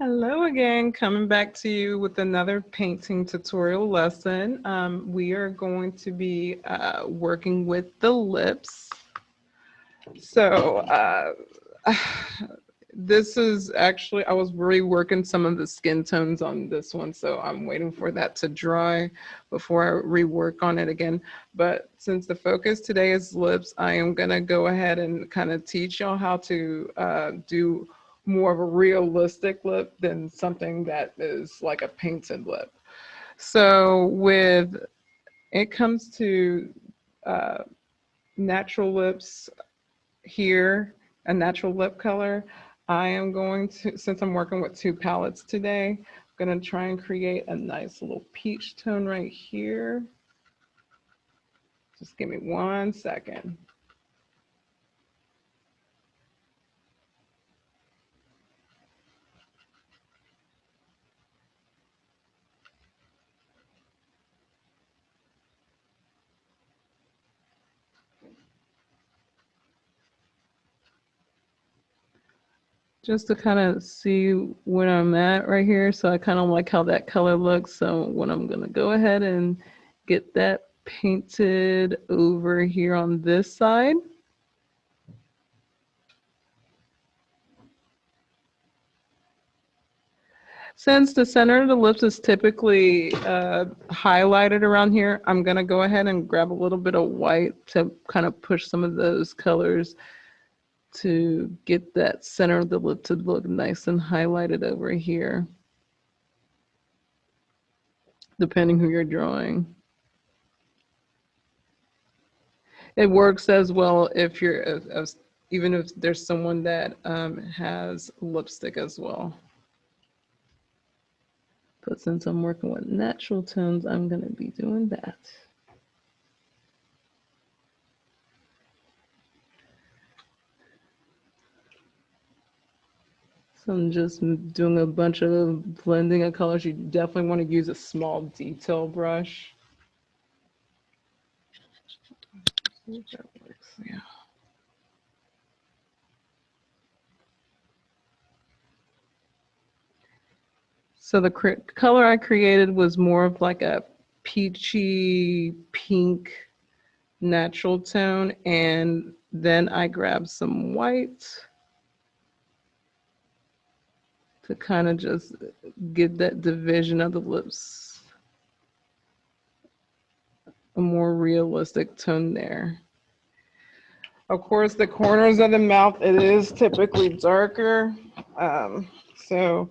Hello again, coming back to you with another painting tutorial lesson. We are going to be working with the lips. So this is actually, I was reworking some of the skin tones on this one, so I'm waiting for that to dry before I rework on it again. But since the focus today is lips, I am gonna go ahead and kind of teach y'all how to do more of a realistic lip than something that is like a painted lip. So with it comes to uh, natural lips here, a natural lip color, I am going to, since I'm working with two palettes today, I'm gonna try and create a nice little peach tone right here. Just give me 1 second. Just to kind of see where I'm at right here. So I kind of like how that color looks. So what I'm gonna go ahead and get that painted over here on this side. Since the center of the lips is typically highlighted around here, I'm gonna go ahead and grab a little bit of white to kind of push some of those colors to get that center of the lip to look nice and highlighted over here, depending who you're drawing. It works as well if you're, even if there's someone that has lipstick as well. But since I'm working with natural tones, I'm gonna be doing that. So I'm just doing a bunch of blending of colors. You definitely want to use a small detail brush. See if that works. Yeah. So the color I created was more of like a peachy pink natural tone, and then I grabbed some white to kind of just give that division of the lips a more realistic tone there. Of course, the corners of the mouth, it is typically darker. So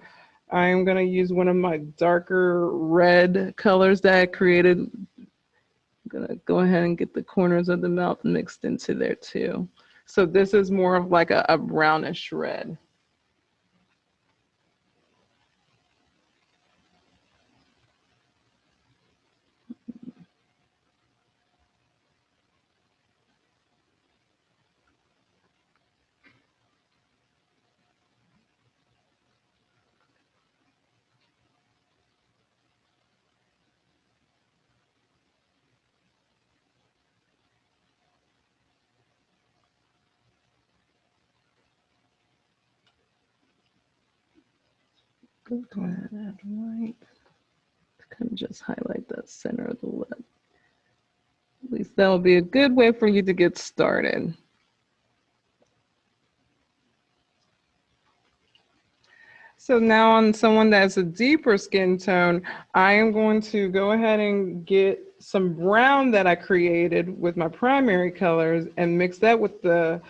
I'm gonna use one of my darker red colors that I created. I'm gonna go ahead and get the corners of the mouth mixed into there too. So this is more of like a brownish red. Go ahead and add white. Kind of just highlight the center of the lip. At least that will be a good way for you to get started. So now on someone that's a deeper skin tone, I am going to go ahead and get some brown that I created with my primary colors and mix that with the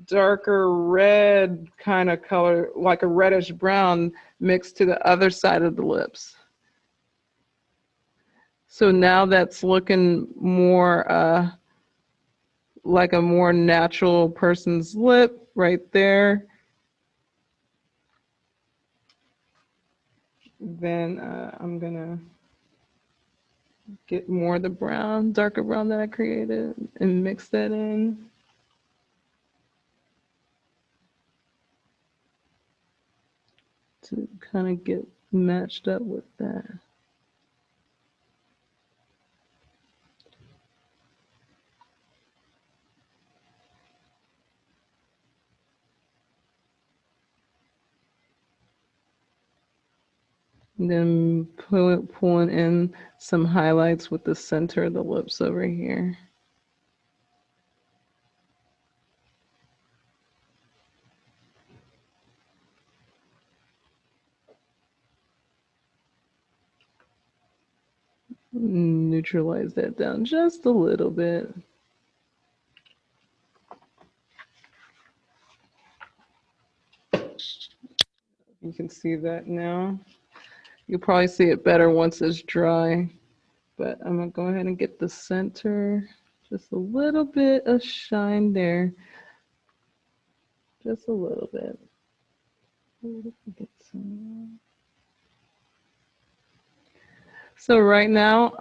darker red kind of color, like a reddish brown mixed to the other side of the lips. So now that's looking more like a more natural person's lip right there. Then I'm gonna get more of the brown, darker brown that I created and mix that in. To kind of get matched up with that. And then pulling in some highlights with the center of the lips over here. Neutralize that down just a little bit. You can see that now. You'll probably see it better once it's dry, but I'm gonna go ahead and get the center, just a little bit of shine there, just a little bit. Get some. So right now,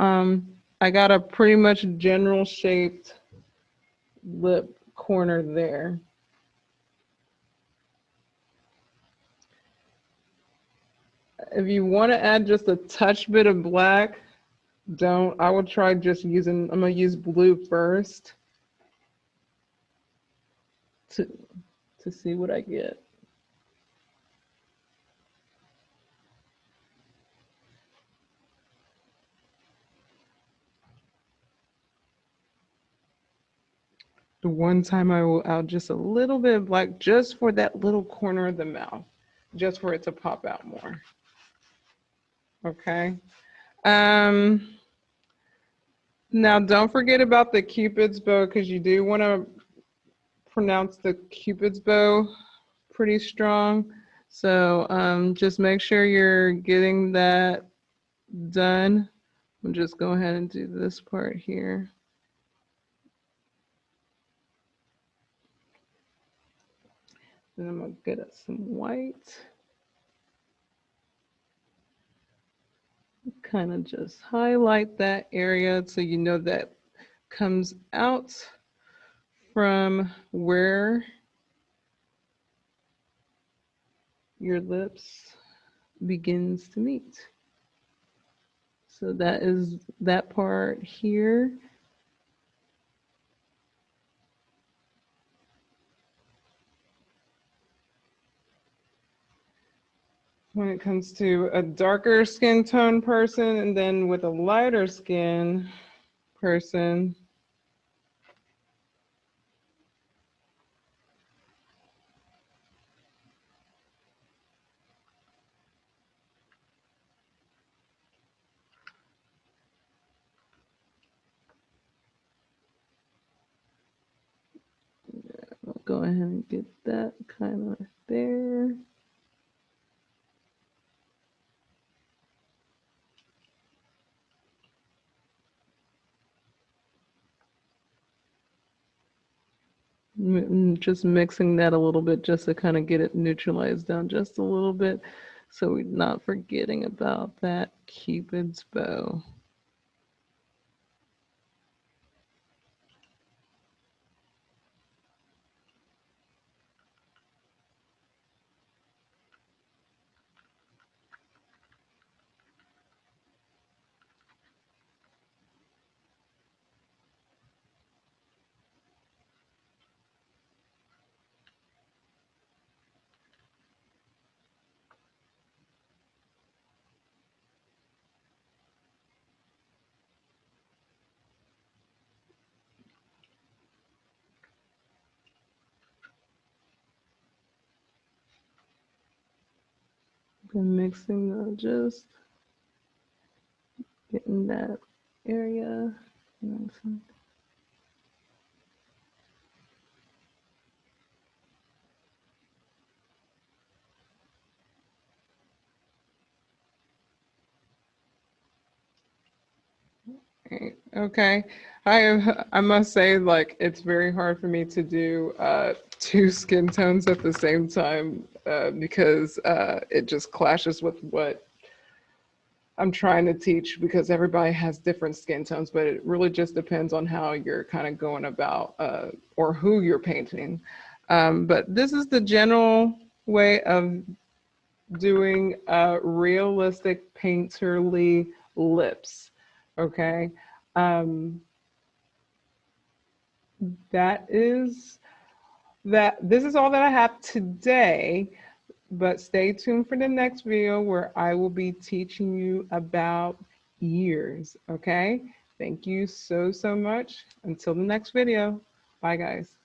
I got a pretty much general shaped lip corner there. If you want to add just a touch bit of black, don't. I would try just using, I'm gonna use blue first to see what I get. The one time I will add just a little bit of black just for that little corner of the mouth, just for it to pop out more. Okay. Now don't forget about the Cupid's bow, because you do want to pronounce the Cupid's bow pretty strong. So just make sure you're getting that done. I'll just go ahead and do this part here. Then I'm gonna get us some white. Kind of just highlight that area so you know that comes out from where your lips begins to meet. So that is that part here. When it comes to a darker skin tone person, and then with a lighter skin person, I'll go ahead and get that kind of there. Just mixing that a little bit just to kind of get it neutralized down just a little bit, so we're not forgetting about that Cupid's bow. I'm mixing, just getting that area. Okay. I must say, like, it's very hard for me to do two skin tones at the same time because it just clashes with what I'm trying to teach, because everybody has different skin tones, but it really just depends on how you're kind of going about or who you're painting. But this is the general way of doing realistic painterly lips. Okay. That is that. This is all that I have today. But stay tuned for the next video where I will be teaching you about ears. Okay? Thank you so, so much. Until the next video. Bye, guys.